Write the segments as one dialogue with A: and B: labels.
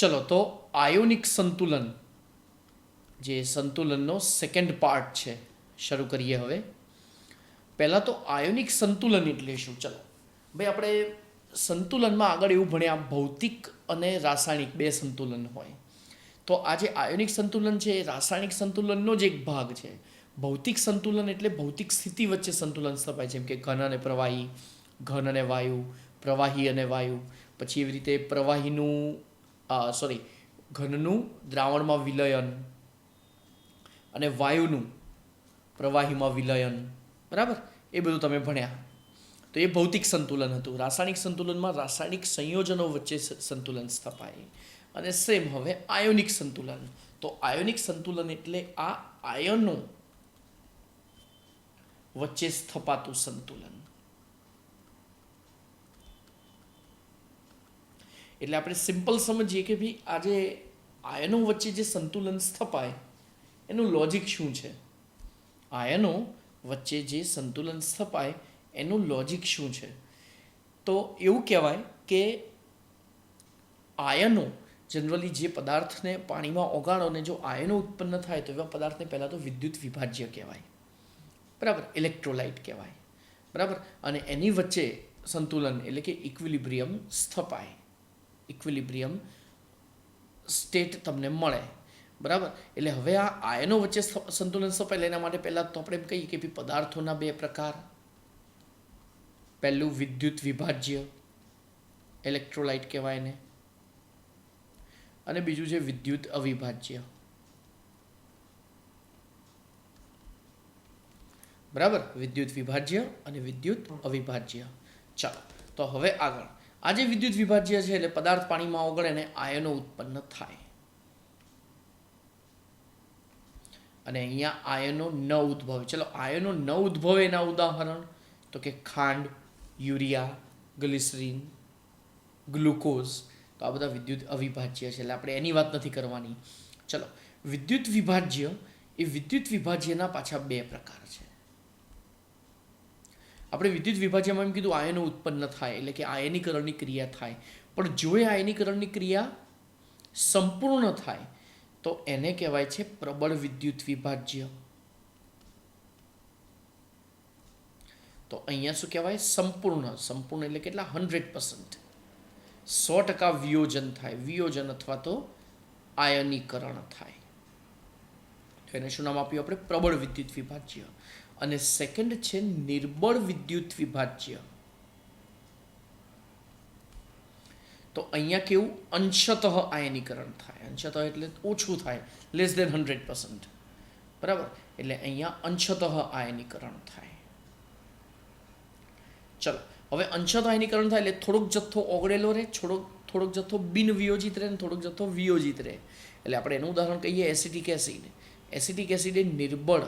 A: ચલો તો આયોનિક સંતુલન જે સંતુલનનો સેકન્ડ પાર્ટ છે શરૂ કરીએ હવે. પહેલાં તો આયોનિક સંતુલન એટલે શું? ચલો ભાઈ, આપણે સંતુલનમાં આગળ એવું ભણ્યા ભૌતિક અને રાસાયણિક બે સંતુલન હોય. તો આ જે આયોનિક સંતુલન છે એ રાસાયણિક સંતુલનનો જ એક ભાગ છે. ભૌતિક સંતુલન એટલે ભૌતિક સ્થિતિ વચ્ચે સંતુલન સ્થપાય, જેમ કે ઘન અને પ્રવાહી, ઘન અને વાયુ, પ્રવાહી અને વાયુ. પછી એવી રીતે પ્રવાહીનું ઘનનું દ્રાવણમાં વિલયન અને વાયુનું પ્રવાહીમાં વિલયન, બરાબર? એ બધું તમે ભણ્યા. તો એ ભૌતિક સંતુલન હતું. રાસાયણિક સંતુલનમાં રાસાયણિક સંયોજનો વચ્ચે સંતુલન સ્થપાય. અને સેમ હવે આયોનિક સંતુલન. તો આયોનિક સંતુલન એટલે આ આયનો વચ્ચે સ્થપાતું સંતુલન. એટલે આપણે સિમ્પલ સમજીએ કે ભાઈ આ જે આયનો વચ્ચે જે સંતુલન સ્થપાય એનું લોજિક શું છે? આયનો વચ્ચે જે સંતુલન સ્થપાય એનું લોજિક શું છે? તો એવું કહેવાય કે આયનો જનરલી જે પદાર્થને પાણીમાં ઓગાળો ને જો આયનો ઉત્પન્ન થાય તો એવા પદાર્થને પહેલાં તો વિદ્યુત વિભાજ્ય કહેવાય, બરાબર? ઇલેક્ટ્રોલાઇટ કહેવાય, બરાબર? અને એની વચ્ચે સંતુલન એટલે કે ઇક્વિલિબ્રિયમ સ્થપાય, ઇક્વિલિબ્રિયમ સ્ટેટ તમને મળે, બરાબર? એટલે હવે આ આયનો વચ્ચે સંતુલન સ્થપાય એના માટે પહેલાં તો આપણે એમ કહીએ કે ભાઈ પદાર્થોના બે પ્રકાર. પહેલું વિદ્યુત વિભાજ્ય ઇલેક્ટ્રોલાઇટ કહેવાય એને, અને બીજું છે વિદ્યુત અવિભાજ્ય, બરાબર? વિદ્યુત વિભાજ્ય અને વિદ્યુત અવિભાજ્ય. ચાલો તો હવે આગળ આ જે વિદ્યુત વિભાજ્ય છે એટલે પદાર્થ પાણીમાં ઓગળે ને આયનો ઉત્પન્ન થાય. અને અહીંયા આયનો ન ઉદ્ભવે. ચલો આયનો ન ઉદ્ભવે એના ઉદાહરણ તો કે ખાંડ, યુરિયા, ગ્લિસરીન, ગ્લુકોઝ. તો આ બધા વિદ્યુત અવિભાજ્ય છે એટલે આપણે એની વાત નથી કરવાની. ચલો વિદ્યુત વિભાજ્ય એ વિદ્યુત વિભાજ્યના પાછા બે પ્રકાર છે. આપણે વિદ્યુત વિભાજ્યમાં એમ કીધું આયનો ઉત્પન્ન થાય એટલે કે આયનીકરણની ક્રિયા થાય. પણ જો એ આયનીકરણની ક્રિયા સંપૂર્ણ થાય તો એને કહેવાય છે પ્રબળ વિદ્યુત વિભાજ્ય. તો અહીંયા શું કહેવાય? સંપૂર્ણ. સંપૂર્ણ એટલે કેટલા? 100%, 100% વિયોજન થાય. વિયોજન અથવા તો આયનીકરણ થાય. તો એને શું નામ આપ્યું આપણે? પ્રબળ વિદ્યુત વિભાજ્ય. અને સેકન્ડ છે નિર્બળ વિદ્યુત વિભાજ્ય. તો અહીંયા કેવું? અંશતઃ આયનીકરણ થાય. અંશતઃ એટલે ઓછું થાય, લેસ દેન 100%, બરાબર? એટલે અહીંયા અંશતઃ આયનીકરણ થાય. ચલો હવે અંશતઃ આયનીકરણ થાય એટલે થોડોક જથ્થો ઓગળેલો રહે, થોડોક જથ્થો બિન વિયોજિત રહે, થોડોક જથ્થો વિયોજિત રહે. એટલે આપણે એનું ઉદાહરણ કહીએ એસિટિક એસિડ. એસિટિક એસિડ એ નિર્બળ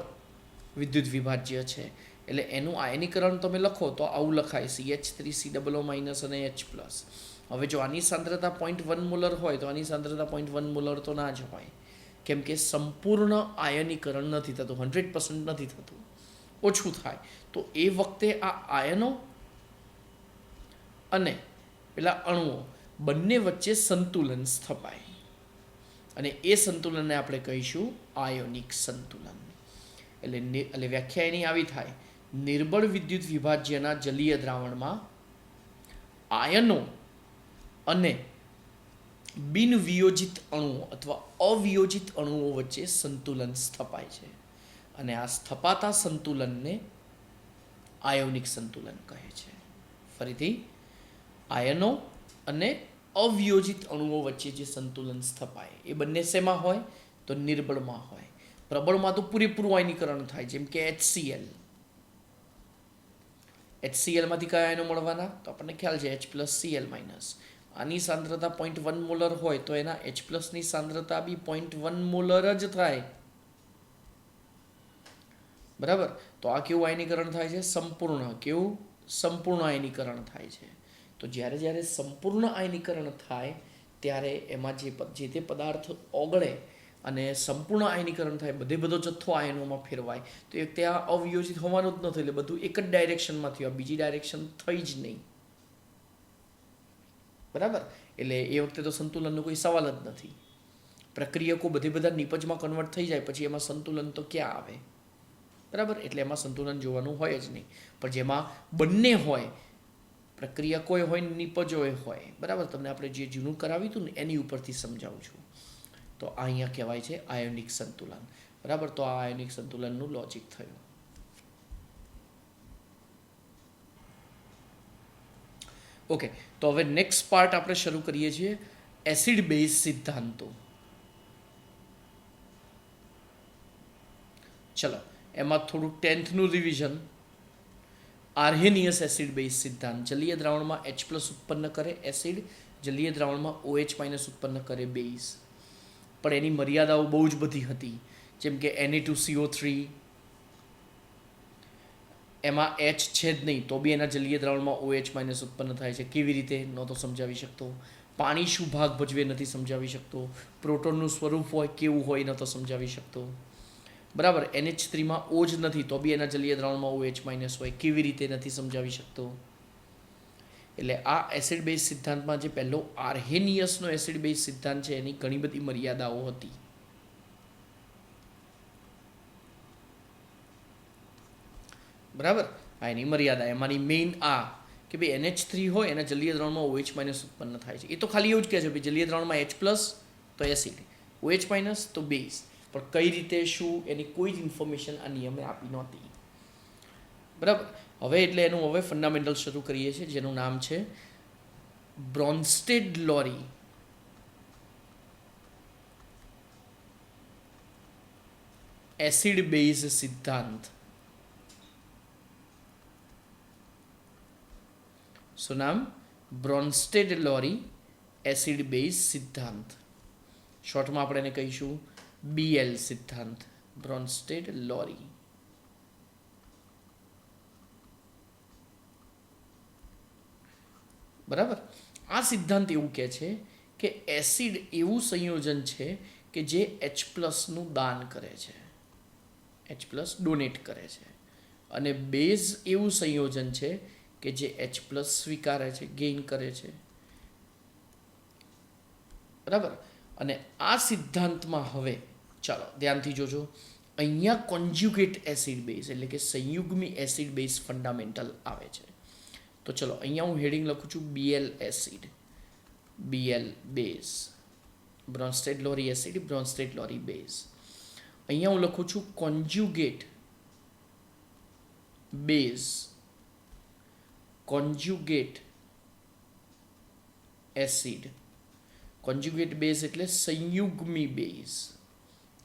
A: વિદ્યુત વિભાજ્ય છે. એટલે એનું આયનીકરણ તમે લખો તો આવું લખાય CH3COO- અને H+. હવે જો આની સાંદ્રતા 0.1 મોલર હોય તો આની સાંદ્રતા 0.1 મોલર તો ના જ હોય, કેમ કે સંપૂર્ણ આયનીકરણ નથી થતું, 100% નથી થતું, ઓછું થાય. તો એ વખતે આ આયનો અને પેલા અણુઓ બંને વચ્ચે સંતુલન સ્થપાય અને એ સંતુલનને આપણે કહીશું આયોનિક સંતુલન. એટલે વ્યાખ્યા એની આવી થાય: નિર્બળ વિદ્યુત વિભાજ્યના જલીય દ્રાવણમાં આયનો અને બિનવિયોજિત અણુઓ અથવા અવિયોજિત અણુઓ વચ્ચે સંતુલન સ્થપાય છે. અને આ સ્થપાતા સંતુલનને આયોનિક સંતુલન કહે છે. ફરીથી, આયનો અને અવિયોજિત અણુઓ વચ્ચે જે સંતુલન સ્થપાય એ બંને શેમાં હોય? તો નિર્બળમાં હોય. પ્રબળમાં તો પૂરેપૂરું આયનીકરણ થાય, જેમ કે HCl. HClમાંથી કયા આયનો મળવાના? તો આપણને ખ્યાલ છે H+Cl-. આની સાંદ્રતા 0.1 મોલર હોય તો એના H+ ની સાંદ્રતા બી 0.1 મોલર જ થાય, બરાબર? તો આ કેવું આયનીકરણ થાય છે? સંપૂર્ણ. કેવું? સંપૂર્ણ આયનીકરણ થાય છે. તો જ્યારે સંપૂર્ણ આયનીકરણ થાય ત્યારે એમાં જે તે પદાર્થ ઓગળે અને સંપૂર્ણ આયનીકરણ થાય, બધો જથ્થો આયનોમાં ફેરવાય, તો એ ત્યાં અવિયોજિત હોવાનું જ નથી. એટલે બધું એક જ ડાયરેક્શનમાં થયું, બીજી ડાયરેક્શન થઈ જ નહીં, બરાબર? એટલે એ વખતે તો સંતુલનનો કોઈ સવાલ જ નથી. પ્રક્રિયકો બધા નિપજમાં કન્વર્ટ થઈ જાય પછી એમાં સંતુલન તો ક્યાં આવે, બરાબર. એટલે એમાં સંતુલન જોવાનું હોય જ નહીં. પણ જેમાં બંને હોય, પ્રક્રિયા કોઈ હોય નિપજોય હોય, બરાબર. તમને આપણે જે જૂનું કરાવ્યું હતું ને એની ઉપરથી સમજાવું છું. તો આ અહીંયા કહેવાય છે આયોનિક સંતુલન, બરાબર. તો આ આયોનિક સંતુલનનું લોજિક થયું. ઓકે, તો હવે નેક્સ્ટ પાર્ટ આપણે શરૂ કરીએ છીએ એસિડ બેઝ સિદ્ધાંતો. ચલો, એમાં થોડું 10th રિવિઝન. આર્હેનિયસ એસિડ બેઝ સિદ્ધાંત. જલીય દ્રાવણમાં H+ ઉત્પન્ન કરે એસિડ, જલીય દ્રાવણમાં OH- ઉત્પન્ન કરે બેઝ. પણ એની મર્યાદાઓ બહુ જ બધી હતી, જેમ કે Na2CO3, એમાં H છે જ નહીં તો બી એના જલીય દ્રાવણમાં OH- ઉત્પન્ન થાય છે. કેવી રીતે ન તો સમજાવી શકતો. પાણી શું ભાગ ભજવે નથી સમજાવી શકતો. પ્રોટોનનું સ્વરૂપ હોય કેવું હોય ન તો સમજાવી શકતો, બરાબર. NH3માં O જ નથી તો બી એના જલીય દ્રાવણમાં OH- હોય, કેવી રીતે નથી સમજાવી શકતો. એટલે આ એસિડ બેઝ સિદ્ધાંતમાં જે પહેલો આર્હેનિયસનો એસિડ બેઝ સિદ્ધાંત છે એની ઘણી બધી મર્યાદાઓ હતી. બરાબર. આ એની મર્યાદા. એમાંની મેઇન આ કે ભાઈ NH3 હોય એના જલીય દ્રાવણમાં OH- ઉત્પન્ન થાય છે. એ તો ખાલી એવું જ કહે છે ભાઈ જલીય દ્રાવણમાં H+ તો એસિડ, OH- તો બેઝ. પણ કઈ રીતે શું એની કોઈ જ ઇન્ફોર્મેશન આ નિયમે આપી નહોતી, બરાબર. હવે એટલે એનું હવે ફંડામેન્ટલ શરૂ કરીએ છીએ, જેનું નામ છે બ્રોન્સ્ટેડ-લોરી એસિડ બેઝ સિદ્ધાંત. શું નામ? બ્રોન્સ્ટેડ-લોરી એસિડ બેઝ સિદ્ધાંત. શોર્ટમાં આપણે એને કહીશું BL સિદ્ધાંત, બ્રોન્સ્ટેડ-લોરી. બરાબર. આ સિદ્ધાંત એવું કહે છે કે એસિડ એવું સંયોજન છે કે જે H+ નું દાન કરે છે, H+ ડોનેટ કરે છે, અને બેઝ એવું સંયોજન છે કે જે H+ સ્વીકારે છે, ગેઇન કરે છે, બરાબર. અને આ સિદ્ધાંતમાં હવે ચાલો ધ્યાનથી જોજો, અહીંયા કોન્જ્યુગેટ એસિડ બેઝ એટલે કે સંયુગ્મી એસિડ બેઝ ફંડામેન્ટલ આવે છે. તો ચલો અહીંયા હું હેડિંગ લખું છું BL acid, BL base, Bronsted Lowry acid, Bronsted Lowry base. અહીંયા હું લખું છું conjugate base, conjugate acid. Conjugate base એટલે સંયુગ્મી બેઝ.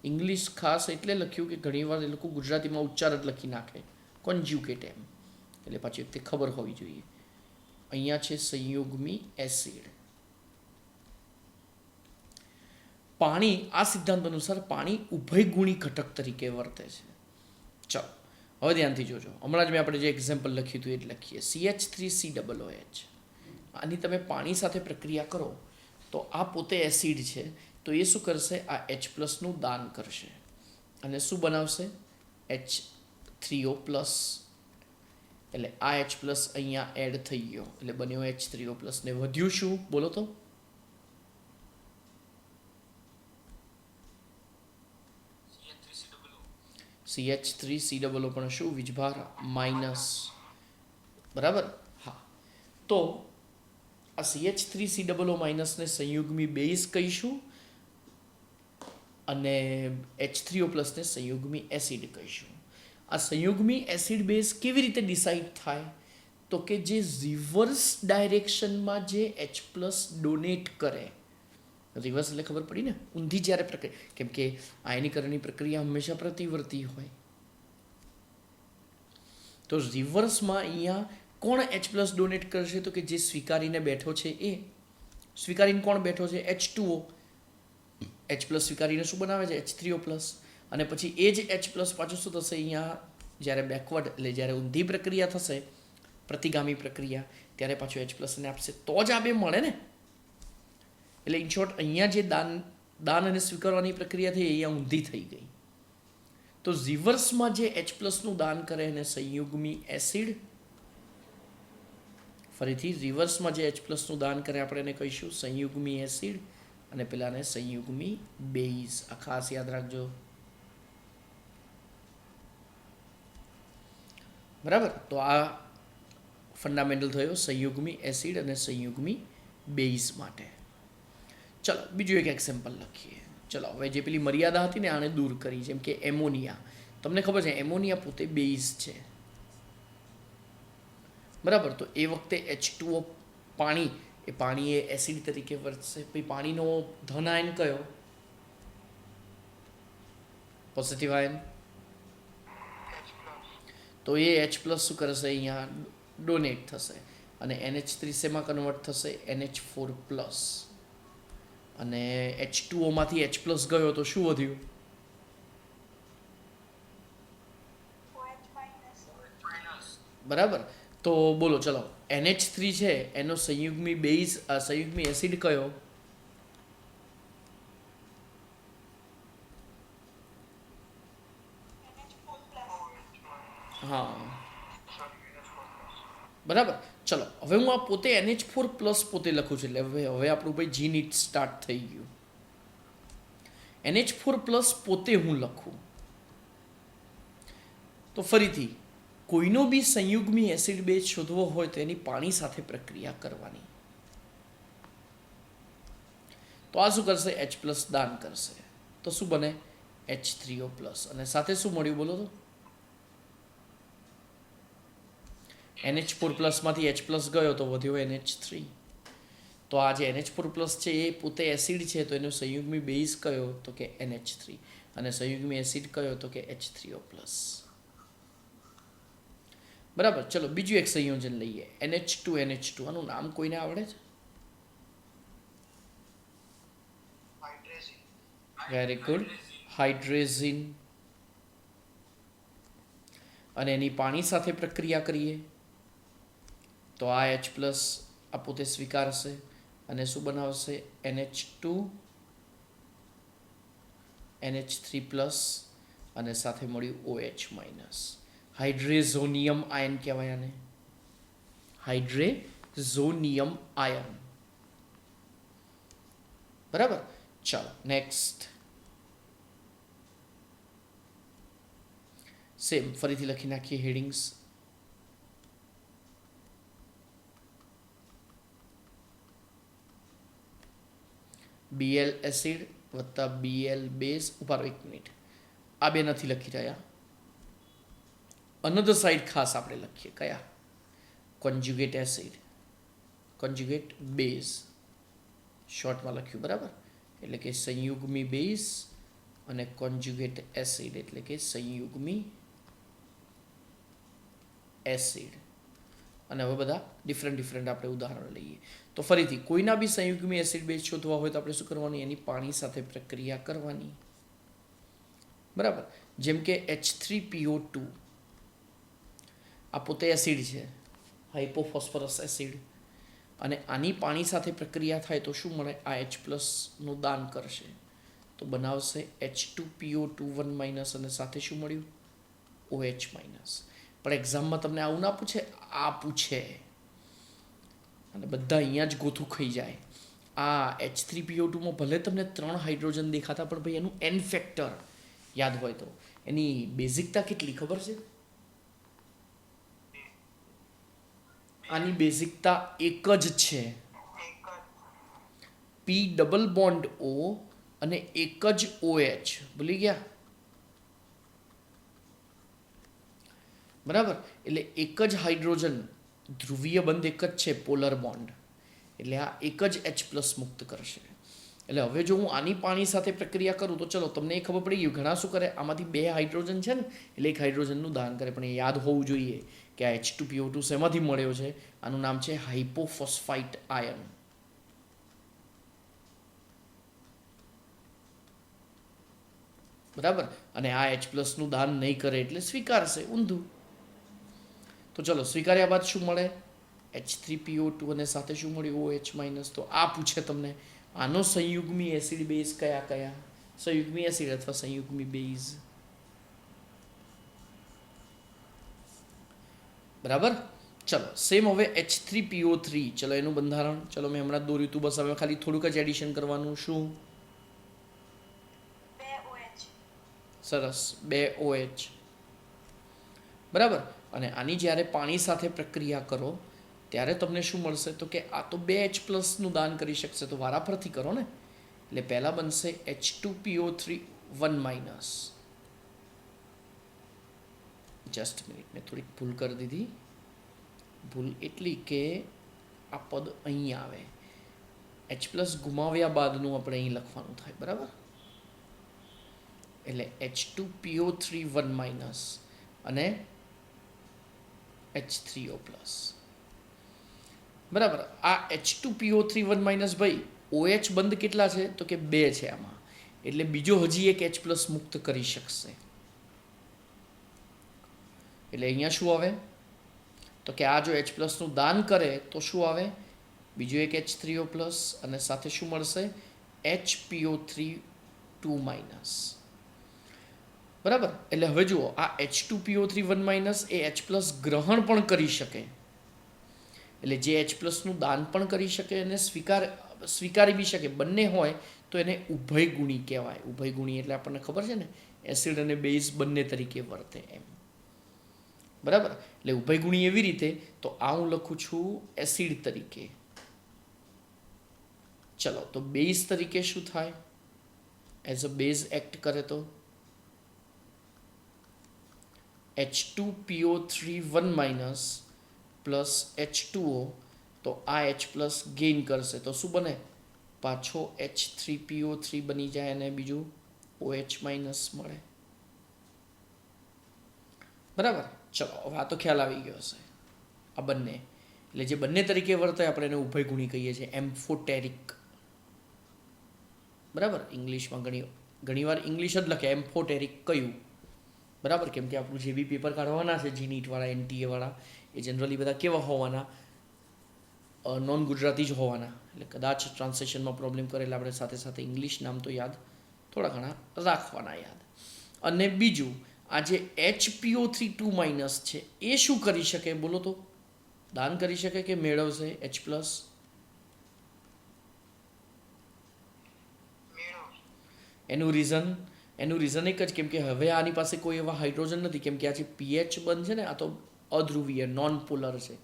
A: ઇંગ્લિશ ખાસ એટલે લખ્યું કે ઘણીવાર એ લોકો ગુજરાતીમાં ઉચ્ચાર જ લખી નાખે કોન્જ્યુગેટ એમ, એટલે પાછી તે ખબર હોવી જોઈએ. અહીંયા છે સંયુગ્મી એસિડ. પાણી આ સિદ્ધાંત અનુસાર પાણી ઉભયગુણી ઘટક તરીકે વર્તે છે. ચાલો હવે ધ્યાનથી જોજો. હમણાં જ મેં આપણે જે એક્ઝામ્પલ લખ્યું હતું એ જ લખીએ. CH3COOH. આની તમે પાણી સાથે પ્રક્રિયા કરો તો આ પોતે એસિડ છે, તો એ શું કરશે? આ H+ નું દાન કરશે અને શું બનાવશે? H3O+. એટલે આ H+ અહીંયા એડ થઈ ગયો એટલે બન્યો H3O+. ને વધ્યું શું બોલો તો? CH3COO પણ શું વીજભાર માઇનસ, બરાબર. હા, તો આ CH3COO- ને સંયુગ્મી બેઝ કહીશું અને H3O+ ને સંયુગ્મી એસિડ કહીશું. આ સંયુગ્મી એસિડ બેઝ કેવી રીતે ડિસાઇડ થાય? તો કે જે રિવર્સ ડાયરેક્શનમાં જે H+ ડોનેટ કરે, રિવર્સ એટલે ખબર પડી ને, ઊંધી જ્યારે પ્રક્રિયા, કેમ કે આયનીકરણની પ્રક્રિયા હંમેશા પ્રતિવર્તી હોય, તો રિવર્સમાં અહીંયા કોણ H+ ડોનેટ કરશે? તો કે જે સ્વીકારીને બેઠો છે એ. સ્વીકારીને કોણ બેઠો છે? H2O. H+ સ્વીકારીને શું બનાવે છે? H3O+. અને પછી એ જ H+ પાછું શું થશે? અહીંયા જ્યારે બેકવર્ડ એટલે જ્યારે ઊંધી પ્રક્રિયા થશે, પ્રતિગામી પ્રક્રિયા, ત્યારે પાછું H+ ને આપશે તો જ આ બે મળે ને. એટલે ઇન શોર્ટ અહીંયા જે દાન અને સ્વીકારવાની પ્રક્રિયા થઈ અહીંયા ઊંધી થઈ ગઈ. તો રિવર્સમાં જે H+ નું દાન કરે એને સંયુગ્મી એસિડ, ફરીથી રિવર્સમાં જે H પ્લસનું દાન કરે આપણે એને કહીશું સંયુગ્મી એસિડ અને પેલાને સંયુગ્મી બેઝ. આ ખાસ યાદ રાખજો. બરાબર, તો આ ફંડામેન્ટલ થયો સંયુગ્મી એસિડ અને સંયુગ્મી બેઝ માટે. ચલો બીજું એક એક્ઝામ્પલ લખીએ. ચલો હવે જે પેલી મર્યાદા હતી ને આને દૂર કરી. જેમ કે એમોનિયા, તમને ખબર છે એમોનિયા પોતે બેઝ છે. બરાબર, તો એ વખતે H2O પાણી એ એસિડ તરીકે વર્તશે. પછી પાણીનો ધન આયન કયો? પોઝિટિવ આયન. તો એ H પ્લસ શું કરશે? અહીંયા ડોનેટ થશે અને NH3 શેમાં કન્વર્ટ થશે? NH4 plus. અને H2O માંથી H પ્લસ ગયો તો શું વધ્યું? બરાબર, તો બોલો ચલો NH3 છે એનો સંયુગ્મી બેઝ સંયુગ્મી એસિડ કયો? હા બરાબર. ચલો હવે હું આ પોતે NH4 પ્લસ પોતે લખું છું. એટલે હવે આપણું ભાઈ જી નીટ સ્ટાર્ટ થઈ ગયું. NH4 પ્લસ પોતે હું લખું તો ફરીથી કોઈનો બી સંયુગ્મી એસિડ બેઝ શોધવો હોય તો એની પાણી સાથે પ્રક્રિયા કરવાની. તો આ શું કરશે? H પ્લસ દાન કરશે તો શું બને? H3O plus. અને સાથે શું મળ્યું બોલો તો? NH4 પ્લસમાંથી H પ્લસ ગયો તો વધ્યો NH3. તો આ જે NH4 પ્લસ છે એ પોતે એસિડ છે તો એનો સંયુગ્મી બેઝ કયો? તો કે NH3. અને સંયુગ્મી એસિડ કયો? તો કે H3O પ્લસ. બરાબર, ચલો બીજું એક સંયોજન લઈએ NH2NH2. આનું નામ કોઈને આવડે છે? Very good, હાઇડ્રેઝિન. અને એની પાણી સાથે પ્રક્રિયા કરીએ તો આ H પ્લસ આ પોતે સ્વીકારશે અને શું બનાવશે? NH2 NH3 પ્લસ અને સાથે મળ્યું OH માઇનસ. હાઇડ્રેઝોનિયમ આયન કહેવાય આને, હાઇડ્રેઝોનિયમ આયન. બરાબર, ચાલો નેક્સ્ટ. સેમ ફરીથી લખી નાખીએ હેડિંગ્સ. Bl એસિડ વત્તા Bl બેઝ. ઉપાડો એક મિનિટ, આ બે નથી લખી રહ્યા. અનધર સાઈડ ખાસ આપણે લખીએ. કયા? કોન્જ્યુગેટ એસિડ, કોન્જ્યુગેટ બેઝ શોર્ટમાં લખ્યું. બરાબર, એટલે કે સંયુગ્મી બેઝ અને કોન્જ્યુગેટ એસિડ એટલે કે સંયુગ્મી એસિડ. અને હવે બધા ડિફરન્ટ આપણે ઉદાહરણ લઈએ. તો ફરીથી કોઈના બી સંયુગ્મી એસિડ બેઝ શોધવા હોય તો આપણે શું કરવાનું? એની પાણી સાથે પ્રક્રિયા કરવાની. બરાબર, જેમ કે H3PO2 આ પોતે એસિડ છે, હાઇપોફોસ્ફરસ એસિડ. અને આની પાણી સાથે પ્રક્રિયા થાય તો શું મળે? આ H પ્લસનું દાન કરશે તો બનાવશે H2PO2 1- અને સાથે શું મળ્યું? OH minus. પણ એક્ઝામમાં તમને આવું ના પૂછે, આ પૂછે અને બધા અહીંયા જ ગોથું ખાઈ જાય. આ H3PO2માં ભલે તમને 3 હાઇડ્રોજન દેખાતા પણ ભાઈ એનું N ફેક્ટર યાદ હોય તો એની બેઝિકતા કેટલી ખબર છે? આની બેઝિકતા એક જ છે. P ડબલ બોન્ડ O અને એક જ OH. ભૂલી ગયા? બરાબર, એટલે એક જ હાઇડ્રોજન, ધ્રુવીય બંધ એક જ છે, પોલર બોન્ડ. એટલે આ એક જ H પ્લસ મુક્ત કરશે. એટલે હવે જો હું આની પાણી સાથે પ્રક્રિયા કરું તો ચલો તમને એ ખબર પડી ગયું. ઘણા શું કરે? આમાંથી 2 હાઇડ્રોજન છે ને એટલે એક હાઇડ્રોજનનું દાન કરે. પણ એ યાદ હોવું જોઈએ કે આ H2PO2 શેમાંથી મળ્યો છે? આનું નામ છે હાઇપોફોસ્ફાઇટ આયન. બરાબર, અને આ H પ્લસનું દાન નહીં કરે એટલે સ્વીકારશે ઊંધું. તો ચલો સ્વીકાર્યા બાદ શું મળે? H3PO2 અને સાથે શું મળ્યું? OH minus. તો આ પૂછે તમને આનો સંયુગ્મી એસિડ બેઝ કયા? સંયુગ્મી એસિડ અથવા સંયુગ્મી બેઝ. બરાબર, ચલો સેમ હવે H3PO3, ચલો એનું બંધારણ ચલો મેં હમણાં દોર્યું હતું, બસ હવે ખાલી થોડુંક જ એડિશન કરવાનું. શું?
B: 2OH.
A: સરસ, 2OH. બરાબર. અને આની જ્યારે પાણી સાથે પ્રક્રિયા કરો ત્યારે તમને શું મળશે? તો કે આ તો 2H+નું દાન કરી શકશે, તો વારાફરથી કરો ને. એટલે પહેલાં બનશે H2PO3 1-. જસ્ટ મિનિટ, મેં થોડીક ભૂલ કરી દીધી. ભૂલ એટલી કે આ પદ અહીં આવે, H+ ગુમાવ્યા બાદનું આપણે અહીં લખવાનું થાય. બરાબર. એટલે H2PO3 1- અને H3O+. બરાબર. આ H2PO3 1- ભાઈ OH બંધ કેટલા છે? તો કે 2 છે આમાં, એટલે બીજો હજી એક H+ મુક્ત કરી શકશે. એટલે અહીંયા શું આવે? તો કે આ જો H+ નું દાન કરે તો શું આવે? બીજો એક H3O+, અને સાથે શું મળશે? HPO3 2-. બરાબર. એટલે હવે જુઓ, આ H2PO3 1- એ H+ ગ્રહણ પણ કરી શકે, એટલે જે H+ નું દાન પણ કરી શકે અને સ્વીકારી બી શકે, બંને હોય તો એને ઉભયગુણી કહેવાય. ઉભયગુણી એટલે આપણને ખબર છે ને, એસિડ અને બેઝ બંને તરીકે વર્તે એમ. બરાબર. એટલે ઉભયગુણી એવી રીતે, તો આ હું લખું છું એસિડ તરીકે. ચલો, તો બેઝ તરીકે શું થાય? એઝ અ બેઝ એક્ટ કરે તો H2PO3 1- પ્લસ H2O, તો આ H+ ગેઇન કરશે તો શું બને? પાછો H3PO3 બની જાય અને બીજું OH- મળે. બરાબર. ચલો, હવે આ તો ખ્યાલ આવી ગયો હશે. આ બંને એટલે જે બંને તરીકે વર્તે આપણે એને ઉભયગુણી કહીએ છીએ, એમ્ફોટેરિક. બરાબર. ઇંગ્લિશમાં ઘણીવાર ઇંગ્લિશ જ લખે એમ્ફોટેરિક કયું. બરાબર. કેમ કે આપણું જે બી પેપર કાઢવાના છે GNET-વાળા, NTA વાળા, એ જનરલી બધા કેવા હોવાના? નોન ગુજરાતી જ હોવાના. એટલે કદાચ ટ્રાન્સલેશનમાં પ્રોબ્લેમ કરે એટલે આપણે સાથે સાથે ઇંગ્લિશ નામ તો યાદ થોડા ઘણા રાખવાના યાદ. અને બીજું, આ જે HPO3 2- છે એ શું કરી શકે? બોલો તો. દાન કરી શકે કે મેળવશે H+? એનું રીઝન એક જ, કેમ કે હવે આની પાસે કોઈ એવા હાઇડ્રોજન નથી, કેમ કે આ જે pH બંધ છે ને, આ તો અધ્રુવીય નોન પોલર છે.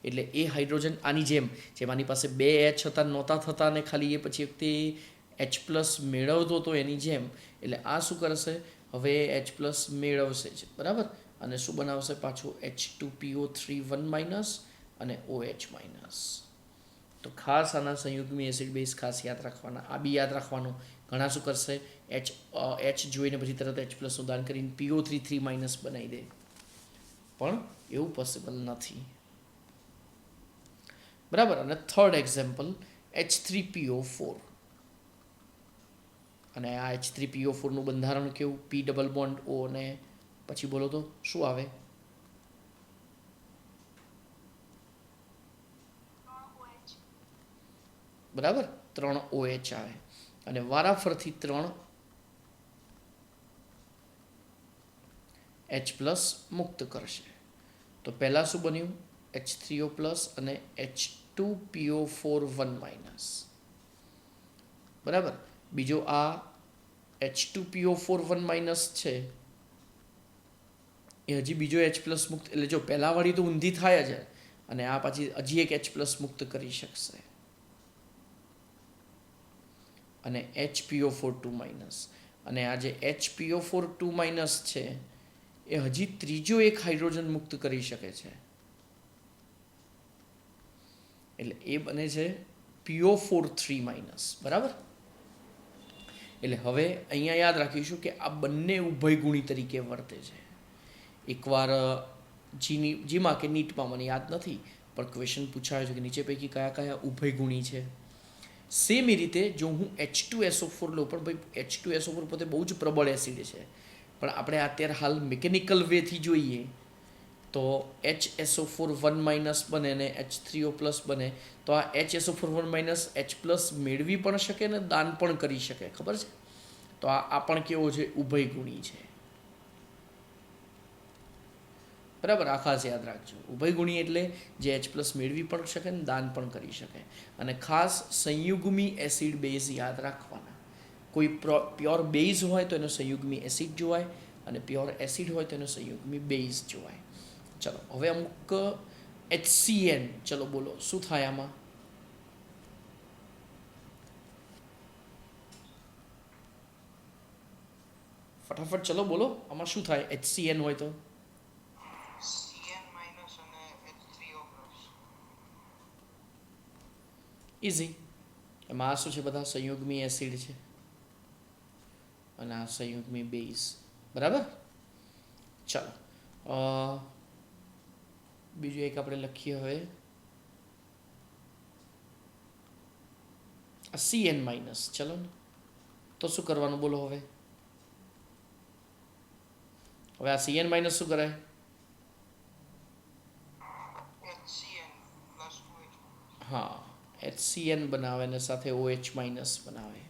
A: એટલે એ હાઇડ્રોજન આની જેમ આની પાસે 2H હતા નહોતા થતા ને ખાલી એ પછી તે H+ મેળવતો હતો એની જેમ, એટલે આ શું કરશે? હવે H+ મેળવશે જ. બરાબર. અને શું બનાવશે? પાછું H2PO3 1- અને OH-. તો ખાસ આના સંયુગ્મી એસિડ બેઝ ખાસ યાદ રાખવાના. આ બી યાદ રાખવાનું. ઘણા શું કરશે? H જોઈને પછી તરત H+ નું દાન કરીને PO3 3- બનાવી દે, પણ એવું પોસિબલ નથી. બરાબર. અને થર્ડ એક્ઝામ્પલ H3PO4, અને આ H3PO4 નું બંધારણ કેવું? P ડબલ બોન્ડ O, અને પછી બોલો તો શું આવે? બરાબર. 3 OH આવે અને વારાફરથી 3 H+ મુક્ત કરશે. તો પહેલાં શું બન્યું? H3O+ અને H2PO4 1-. બરાબર. બીજો આ H2PO4 1- છે એ હજી બીજો H+ મુક્ત, એટલે જો પહેલાંવાળી તો ઊંધી થાય જ, અને આ પછી હજી એક H+ મુક્ત કરી શકશે. અને HPO4 2-. અને આ જે HPO4 2- છે એ હજી ત્રીજો એક હાઇડ્રોજન મુક્ત કરી શકે છે, એટલે એ બને છે PO4 3-. બરાબર. એટલે હવે અહીંયા યાદ રાખીશું કે આ બંને ઉભયગુણી તરીકે વર્તે છે. એકવાર જીમાં કે નીટમાં મને યાદ નથી, પણ ક્વેશ્ચન પૂછાયો છે કે નીચે પૈકી કયા કયા ઉભયગુણી છે. સેમ એ રીતે જો હું H2SO4 લઉં, પણ ભાઈ H2SO4 પોતે બહુ જ પ્રબળ એસિડ છે, પણ આપણે અત્યારે હાલ મિકેનિકલ વેથી જોઈએ તો HSO4 1- બને અને H3O+ બને, તો આ HSO4 1- H+ મેળવી પણ શકે ને દાન પણ કરી શકે. ખબર છે? તો આ પણ કેવો છે? ઉભયગુણી છે. બરાબર, આ ખાસ યાદ રાખજો. ઉભયગુણી એટલે જે H પ્લસ મેળવી પણ શકે ને દાન પણ કરી શકે. અને ખાસ સંયુગ્મી એસિડ બેઝ યાદ રાખવાના. કોઈ પ્યોર બેઝ હોય તો એનો સંયુગ્મી એસિડ જોવાય, અને પ્યોર એસિડ હોય તો એનો સંયુગ્મી બેઝ જોવાય. ચલો હવે અમુક HCN, ચલો બોલો શું થાય આમાં? ફટાફટ ચલો બોલો, આમાં શું થાય HCN હોય તો? ઇઝી. એમાં આ શું છે? બધા સંયુગ્મી એસિડ છે અને આ સંયુગ્મી બેઝ. બરાબર. ચાલો બીજું એક આપણે લખીએ હવે, CN માઇનસ. ચલો ને, તો શું કરવાનું બોલો હવે? હવે આ CN માઇનસ શું કરાય? હા, HCN બનાવે ને સાથે OH માઇનસ બનાવે.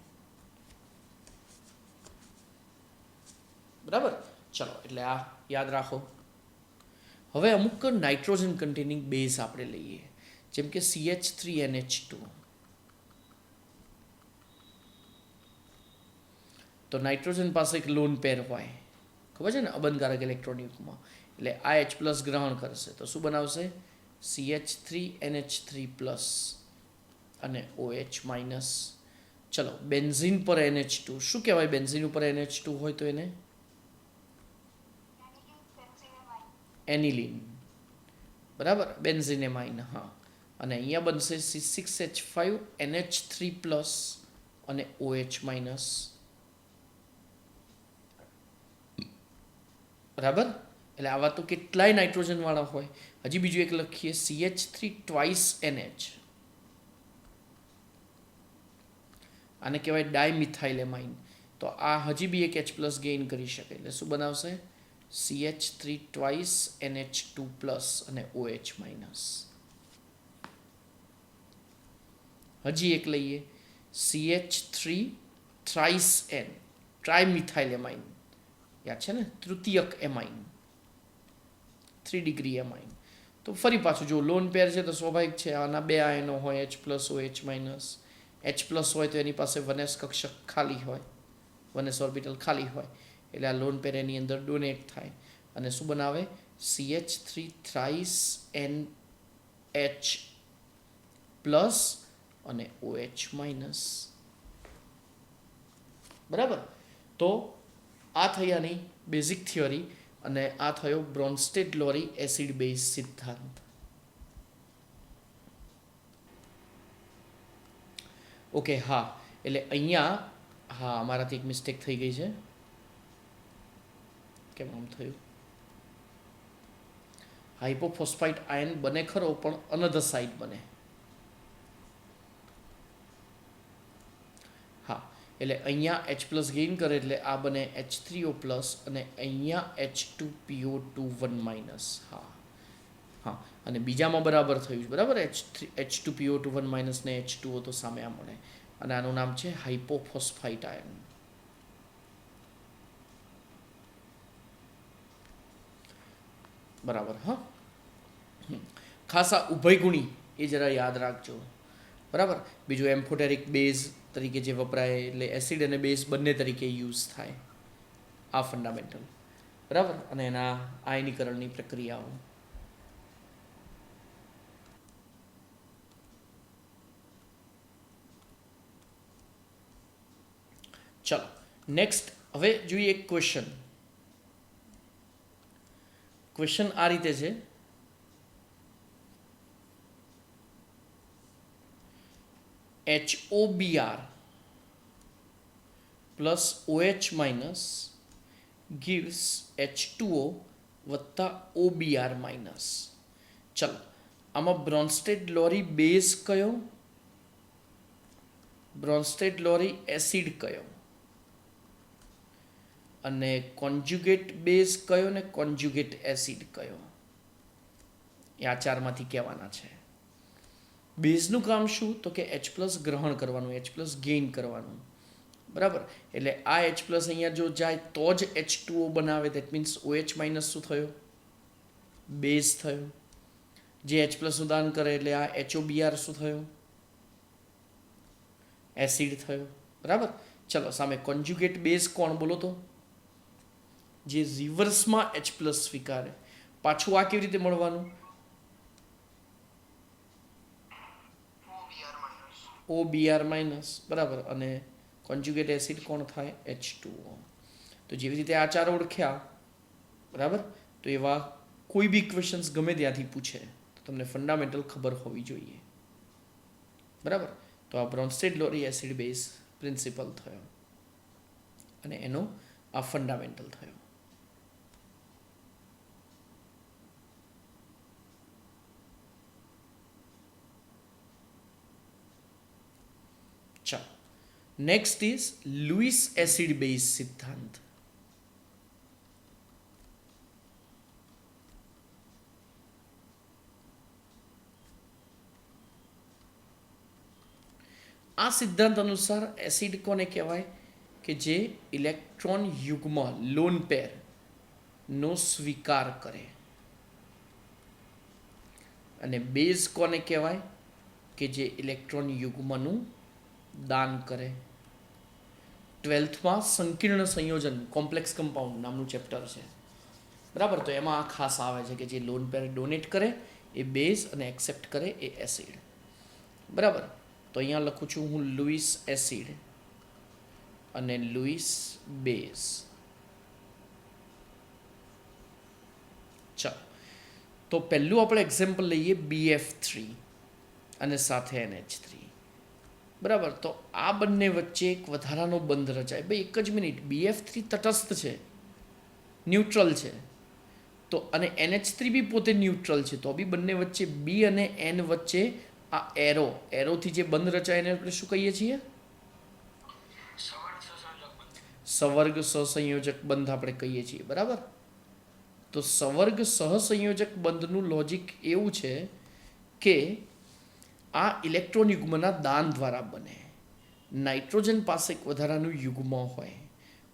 A: બરાબર. ચલો એટલે આ યાદ રાખો. હવે અમુક નાઇટ્રોજન કન્ટેનિંગ બેઝ આપણે લઈએ, જેમ કે CH3NH2. તો નાઇટ્રોજન પાસે એક લોન પેર હોય, ખબર છે ને, અબંધકારક ઇલેક્ટ્રોન યુગ્મમાં. એટલે આ H પ્લસ ગ્રહણ કરશે તો શું બનાવશે? CH3NH3 પ્લસ અને OH માઇનસ. ચલો બેન્ઝીન પર NH2 શું કહેવાય? બેન્ઝીન ઉપર NH2 હોય તો એને એનિલિન. બરાબર, બેન્ઝીનેમાઇન. હા, અને અહીંયા બનશે C6H5NH3 પ્લસ અને OH માઇનસ. બરાબર. એટલે આવા તો કેટલાય નાઇટ્રોજનવાળા હોય. હજી બીજું એક લખીએ, CH3 ટ્વાઇસ NH. આને કહેવાય ડાયમિથાઇલેમાઇન. તો આ હજી બી એક H પ્લસ ગેઇન કરી શકે. એટલે શું બનાવશે? CH3 ટ્વાઇસ NH2 પ્લસ અને OH માઇનસ. હજી એક લઈએ, CH3 થ્રાઇસ N, ટ્રાયમિથાઇલેમાઇન. યાદ છે ને, તૃતીયક એમાઇન, 3 ડિગ્રી એમાઇન. તો ફરી પાછું જો લોન પેર છે તો સ્વાભાવિક છે આના બે આયનો હોય, H plus OH minus. H plus હોય તો એની પાસે 1s કક્ષક ખાલી હોય, 1s ઓર્બિટલ ખાલી હોય, એટલે આ લોન પેર એની અંદર ડોનેટ થાય અને શું બનાવે? CH3 થ્રાઇસ NH પ્લસ અને OH માઇનસ. બરાબર. તો આ થઈ આની બેઝિક થિયરી, અને આ થયો બ્રોન્સ્ટેડ-લોરી એસિડ બેઝ સિદ્ધાંત. ઓકે. હા, એટલે અહીંયા હા અમારાથી એક મિસ્ટેક થઈ ગઈ છે. કેમ આમ થયું? હાઇપોફોસ્ફાઇટ આયન બને ખરો, પણ અનધર સાઇડ બને. હા, એટલે અહીંયા H પ્લસ ગેઇન કરે એટલે આ બને H3O પ્લસ અને અહીંયા H2PO2 1 માઇનસ. હા હા, અને બીજામાં બરાબર થયું છે. બરાબર, H2PO2 1 માઇનસ ને H2O તો સામે આ મળે, અને આનું નામ છે હાઇપોફોસ્ફાઇટ આયન. બરાબર. હા, ખાસ આ ઉભયગુણી એ જરા યાદ રાખજો. બરાબર. બીજું એમ્ફોટેરિક બેઝ તરીકે જે વપરાય, એટલે એસિડ અને બેઝ બંને તરીકે યુઝ થાય. આ ફંડામેન્ટલ. બરાબર. અને એના આયનીકરણની પ્રક્રિયાઓ. ચલો નેક્સ્ટ હવે જોઈએ એક ક્વેશ્ચન. ક્વેશ્ચન આ રીતે છે, HOBr plus OH minus gives H2O વત્તા OBr માઇનસ. ચલો આમાં બ્રોન્સ્ટેડ-લોરી બેઝ કયો, બ્રોન્સ્ટેડ-લોરી એસિડ કયો, અને કોન્જ્યુગેટ બેઝ કયો ને કોન્જ્યુગેટ એસિડ કયો, એ આ ચારમાંથી કહેવાના છે. બેઝનું કામ શું? તો કે H પ્લસ ગ્રહણ કરવાનું, H પ્લસ ગેઇન કરવાનું. બરાબર. એટલે આ H પ્લસ અહીંયા જો જાય તો જ H2O બનાવે. દેટ મીન્સ OH માઇનસ શું થયો? બેઝ થયો, જે H પ્લસનું દાન કરે એટલે આ HOBr શું થયો? એસિડ થયો. બરાબર. ચલો સામે કોન્જ્યુગેટ બેઝ કોણ બોલો તો? જે રિવર્સમાં H પ્લસ સ્વીકારે. પાછું આ કેવી રીતે મળવાનું? OBr minus. બરાબર. અને કોન્જ્યુગેટ એસિડ કોણ થાય? H2O. તો જેવી રીતે આ ચાર ઓળખ્યા, બરાબર, તો એવા કોઈ બી ક્વેશ્ચન્સ ગમે ત્યાંથી પૂછે તો તમને ફંડામેન્ટલ ખબર હોવી જોઈએ. બરાબર. તો આ બ્રોન્સ્ટેડ-લોરી એસિડ બેઝ પ્રિન્સિપલ થયો અને એનો આ ફંડામેન્ટલ થયો. ચાલો, next is Louis acid base સિદ્ધાંત. આ સિદ્ધાંત અનુસાર એસિડ કોને કહેવાય? કે જે ઇલેક્ટ્રોન યુગ્મ લોન પેર નો સ્વીકાર કરે. અને બેઝ કોને કહેવાય? કે જે ઇલેક્ટ્રોન યુગ્મનું દાન કરે. 12થમાં સંકીર્ણ સંયોજન કોમ્પ્લેક્સ કમ્પાઉન્ડ નામનું ચેપ્ટર છે. બરાબર. તો એમાં આ ખાસ આવે છે કે જે લોન પેર ડોનેટ કરે એ બેઝ અને એક્સેપ્ટ કરે એ એસિડ. બરાબર. તો અહીંયા લખું છું હું લુઈસ એસિડ અને લુઈસ બેઝ. ચાલો, તો પહેલું આપણે એક્ઝામ્પલ લઈએ BF3 અને સાથે NH3. બરાબર. તો આ બંને વચ્ચે એક વધારાનો બંધ રચાય. ભાઈ એક જ મિનિટ, BF3 તટસ્થ છે, ન્યુટ્રલ છે, તો અને NH3 બી પોતે ન્યુટ્રલ છે, તો બી બંને વચ્ચે B અને N વચ્ચે આ એરોથી જે બંધ રચાય એને આપણે શું કહીએ છીએ? સવર્ગ સહસંયોજક બંધ આપણે કહીએ છીએ. બરાબર. તો સવર્ગ સહસંયોજક બંધનું લોજિક એવું છે કે આ ઇલેક્ટ્રોન યુગ્મના દાન દ્વારા બને. નાઇટ્રોજન પાસે એક વધારાનું યુગ્મ હોય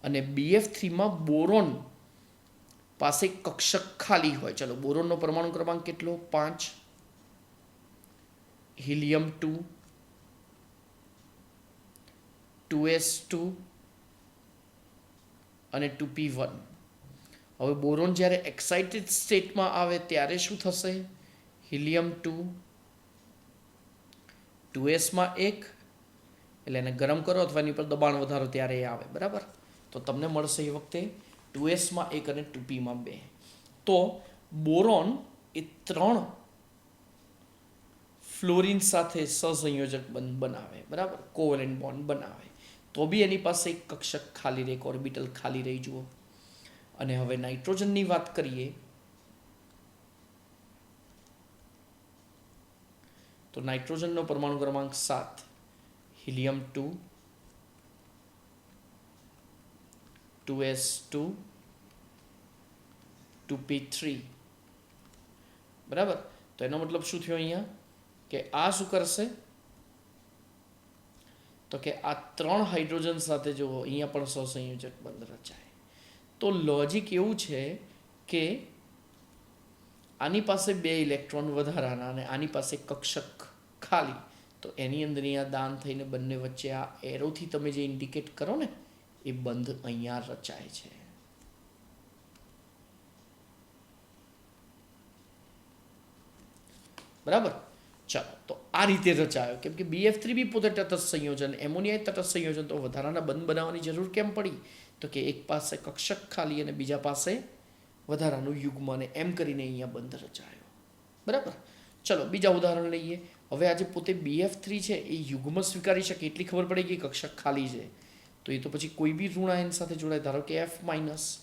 A: અને BF3માં બોરોન પાસે કક્ષક ખાલી હોય. ચલો, બોરોનનો પરમાણુ ક્રમાંક કેટલો? 5. હિલિયમ 2, 2s2 અને 2p1. હવે બોરોન જ્યારે એક્સાઇટેડ સ્ટેટમાં આવે ત્યારે શું થશે? હિલિયમ 2, 2sમાં 1, એટલે એને ગરમ કરો અથવા એની પર દબાણ વધારો ત્યારે એ આવે. બરાબર. તો તમને મળશે એ વખતે 2sમાં 1 અને 2pમાં 2. તો બોરોન એ 3 ફ્લોરિન સાથે સહસંયોજક બંધ બનાવે. બરાબર. કોવેલેન્ટ બોન્ડ બનાવે. તો બી એની પાસે એક કક્ષક ખાલી રહે, એક ઓર્બિટલ ખાલી રહી. જુઓ. અને હવે નાઇટ્રોજનની વાત કરીએ તો નાઇટ્રોજનનો પરમાણુ ક્રમાંક 7, હિલિયમ 2, 2s2, 2p3. બરાબર. તો એનો મતલબ શું થયો અહીંયા? કે આ શું કરશે? તો કે આ 3 હાઇડ્રોજન સાથે જો અહીંયા પણ સહસંયોજક બંધ રચાય. તો લોજિક એવું છે કે આની પાસે 2 ઇલેક્ટ્રોન વધારાના અને આની પાસે કક્ષક ખાલી, તો એની અંદર અહીંયા દાન થઈને બંને વચ્ચે આ એરોથી તમે જે ઇન્ડિકેટ કરો ને એ બંધ અહીંયા રચાય છે. બરાબર. ચાલો, તો આ રીતે રચાયો. કેમ કે BF3 બી પોતે તટસ્થ સંયોજન, એમોનિયા તટસ્થ સંયોજન, તો વધારાના બંધ બનાવવાની જરૂર કેમ પડી? તો કે એક પાસે કક્ષક ખાલી અને બીજા પાસે વધારાનું યુગ્મ, અને એમ કરીને અહીંયા બંધ રચાયો. બરાબર. ચલો બીજા ઉદાહરણ લઈએ. હવે આજે પોતે BF3 છે એ યુગ્મ સ્વીકારી શકે એટલી ખબર પડે કે કક્ષક ખાલી છે, તો એ તો પછી કોઈ બી ઋણ આયન સાથે જોડાય. ધારો કે F-,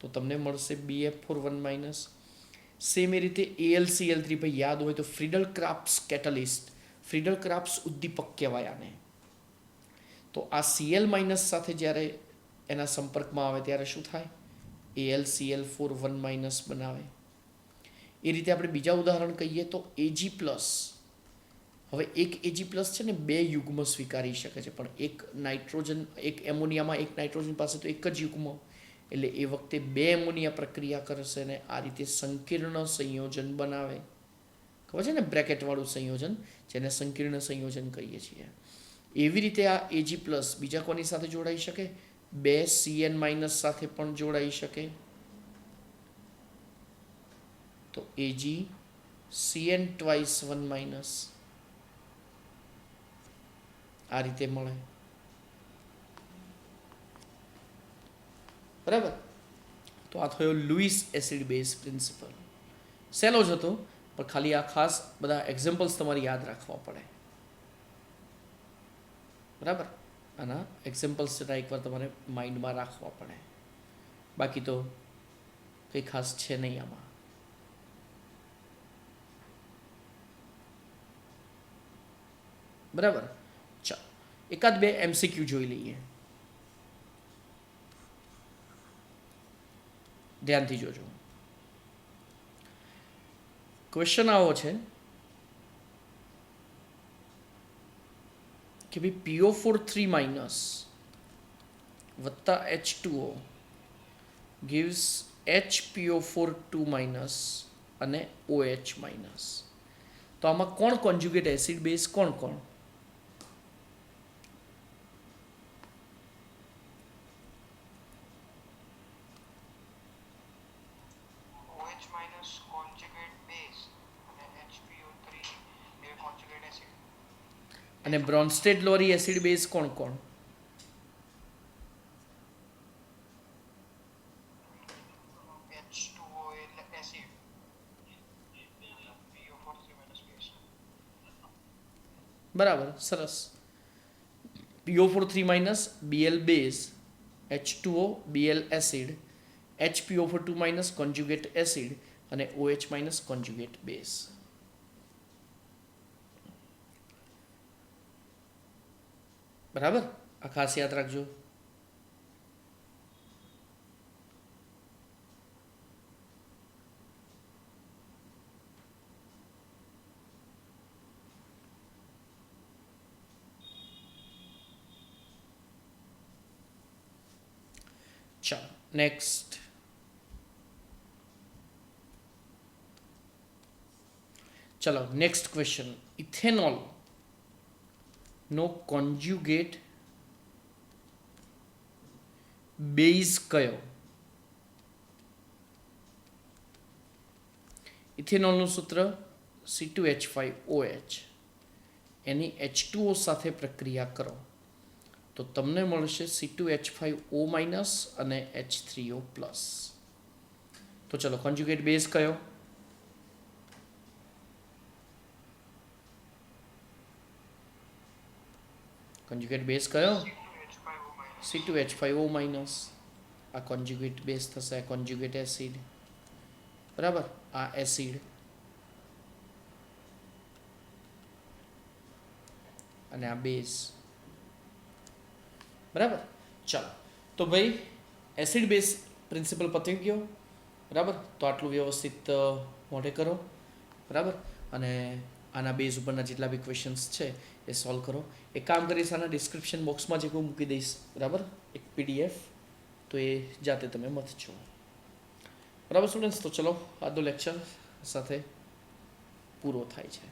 A: તો તમને મળશે BF4 - સેમ એ રીતે AlCl3. ભાઈ યાદ હોય તો ફ્રીડલ ક્રાફ્ટ્સ કેટલિસ્ટ, ફ્રીડલ ક્રાફ્ટ્સ ઉદ્દીપક કહેવાય આને. તો આ Cl- સાથે જ્યારે એના સંપર્કમાં આવે ત્યારે શું થાય? AlCl4 - બનાવે. એ રીતે આપણે બીજા ઉદાહરણ કહીએ તો Ag+. હવે એક Ag+ છે ને 2 યુગ્મ સ્વીકારી શકે છે, પણ એક નાઇટ્રોજન, એક એમોનિયામાં એક નાઇટ્રોજન પાસે તો એક જ યુગ્મ, એટલે એ વખતે બે એમોનિયા પ્રક્રિયા કરશે ને આ રીતે સંકીર્ણ સંયોજન બનાવે. ખબર છે ને, બ્રેકેટવાળું સંયોજન, જેને સંકીર્ણ સંયોજન કહીએ છીએ. એવી રીતે આ Ag પ્લસ બીજા કોની સાથે જોડાઈ શકે? બે Cn માઇનસ સાથે પણ જોડાઈ શકે. તો Ag Cn ટ્વાઇસ 1 માઇનસ આ રીતે મળે. બરાબર. તો આ થયો લુઈસ એસિડ બેઝ પ્રિન્સિપલ. સહેલો જ હતો, પણ ખાલી આ ખાસ બધા એક્ઝામ્પલ્સ તમારે યાદ રાખવા પડે. બરાબર. આના એક્ઝામ્પલ્સ જરા એકવાર તમારે માઇન્ડમાં રાખવા પડે. બાકી તો કંઈ ખાસ છે નહીં આમાં. બરાબર. ચાલો એકાદ બે MCQ જોઈ લઈએ. ધ્યાનથી જોજો. ક્વેશ્ચન આવો છે કે ભાઈ PO4 3 માઇનસ વત્તા H2O gives HPO4 2 માઇનસ અને OH માઇનસ. તો આમાં કોણ કોન્જ્યુગેટ એસિડ બેઝ? કોણ કોણ? અને બ્રોન્સ્ટેડ લોરી એસિડ બેઝ કોણ કોણ? બરાબર, સરસ. PO4 3 minus Bl base, H2O Bl acid, HPO4 2 minus conjugate acid અને OH માઇનસ કોન્જ્યુગેટ બેઝ. બરાબર. આ ખાસ યાદ રાખજો. ચાલો નેક્સ્ટ. ચલો નેક્સ્ટ ક્વેશ્ચન. ઇથેનોલ નો કોન્જ્યુગેટ બેઝ કયો? ઇથેનોલનું સૂત્ર C2H5OH. એની H2O સાથે પ્રક્રિયા કરો તો તમને મળશે C2H5O માઇનસ અને H3O પ્લસ. તો ચલો કોન્જ્યુગેટ બેઝ કયો? કોન્જ્યુગેટ બેઝ કયો? C2H5O minus. આ કોન્જ્યુગેટ બેઝ થશે, આ કોન્જ્યુગેટ એસિડ. બરાબર. આ એસિડ અને આ બેઝ. બરાબર. ચાલો તો ભાઈ એસિડ બેઝ પ્રિન્સિપલ પતી ગયો. બરાબર. તો આટલું વ્યવસ્થિત મોઢે કરો. બરાબર. અને આના બેઝ ઉપરના જેટલા બી ક્વેશ્ચન્સ છે એ સોલ્વ કરો. એક કામ કરીશ, આના ડિસ્ક્રિપ્શન બોક્સમાં જ એક હું મૂકી દઈશ. બરાબર. એક PDF, તો એ જાતે તમે મથજો. બરાબર સ્ટુડન્ટ્સ. તો ચલો આજનો લેક્ચર સાથે પૂરો થાય છે.